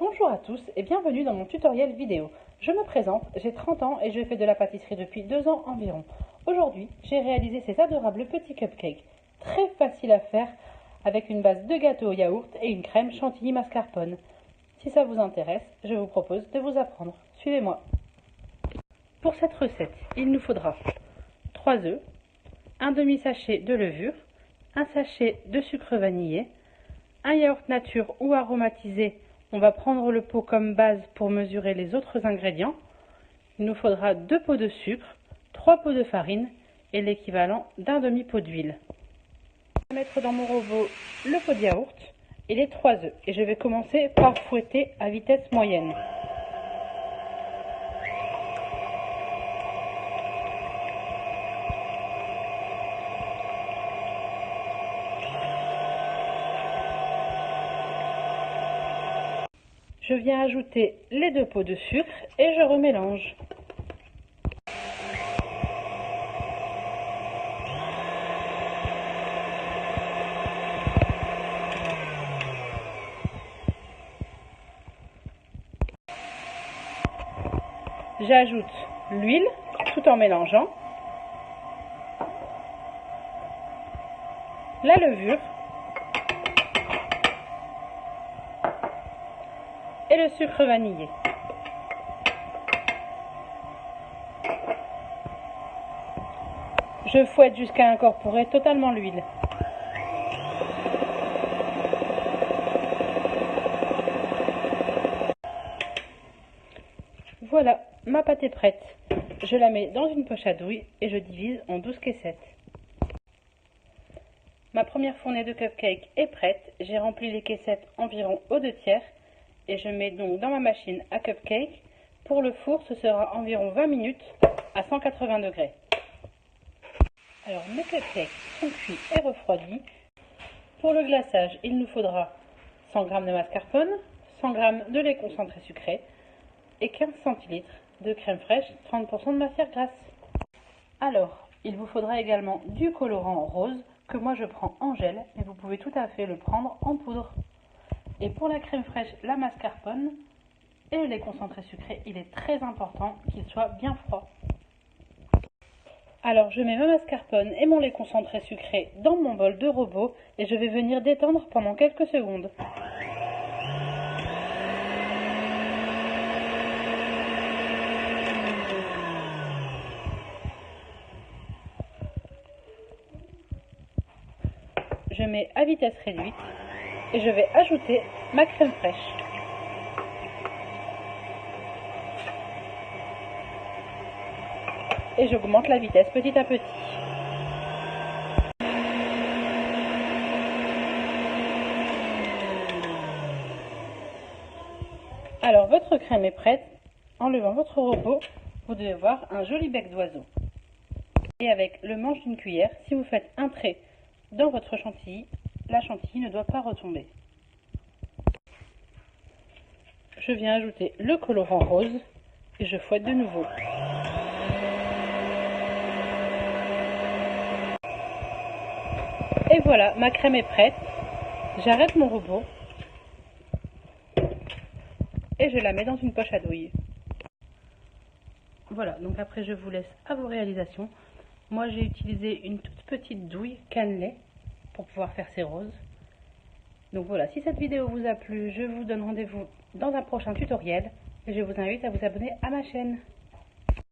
Bonjour à tous et bienvenue dans mon tutoriel vidéo. Je me présente, j'ai 30 ans et je fais de la pâtisserie depuis 2 ans environ. Aujourd'hui, j'ai réalisé ces adorables petits cupcakes, très faciles à faire, avec une base de gâteau au yaourt et une crème chantilly mascarpone. Si ça vous intéresse, je vous propose de vous apprendre. Suivez-moi. Pour cette recette, il nous faudra 3 œufs, un demi-sachet de levure, un sachet de sucre vanillé, un yaourt nature ou aromatisé. On va prendre le pot comme base pour mesurer les autres ingrédients. Il nous faudra 2 pots de sucre, 3 pots de farine et l'équivalent d'un demi-pot d'huile. Je vais mettre dans mon robot le pot de yaourt et les 3 œufs. Et je vais commencer par fouetter à vitesse moyenne. Je viens ajouter les 2 pots de sucre et je remélange. J'ajoute l'huile tout en mélangeant, la levure et le sucre vanillé. Je fouette jusqu'à incorporer totalement l'huile. Voilà, ma pâte est prête. Je la mets dans une poche à douille et je divise en 12 caissettes. Ma première fournée de cupcakes est prête. J'ai rempli les caissettes environ aux 2/3 et je mets donc dans ma machine à cupcakes. Pour le four, ce sera environ 20 minutes à 180 degrés. Alors, mes cupcakes sont cuits et refroidis. Pour le glaçage, il nous faudra 100 g de mascarpone, 100 g de lait concentré sucré et 15 centilitres de crème fraîche, 30% de matière grasse. Alors, il vous faudra également du colorant rose que moi je prends en gel, mais vous pouvez tout à fait le prendre en poudre. Et pour la crème fraîche, la mascarpone et le lait concentré sucré, il est très important qu'il soit bien froid. Alors je mets ma mascarpone et mon lait concentré sucré dans mon bol de robot et je vais venir détendre pendant quelques secondes. Je mets à vitesse réduite et je vais ajouter ma crème fraîche. Et j'augmente la vitesse petit à petit. Alors votre crème est prête. En levant votre robot, vous devez voir un joli bec d'oiseau. Et avec le manche d'une cuillère, si vous faites un trait dans votre chantilly, la chantilly ne doit pas retomber. Je viens ajouter le colorant rose et je fouette de nouveau. Et voilà, ma crème est prête. J'arrête mon robot et je la mets dans une poche à douille. Voilà, donc après je vous laisse à vos réalisations. Moi j'ai utilisé une toute petite douille cannelée pour pouvoir faire ces roses. Donc voilà, si cette vidéo vous a plu, je vous donne rendez-vous dans un prochain tutoriel et je vous invite à vous abonner à ma chaîne.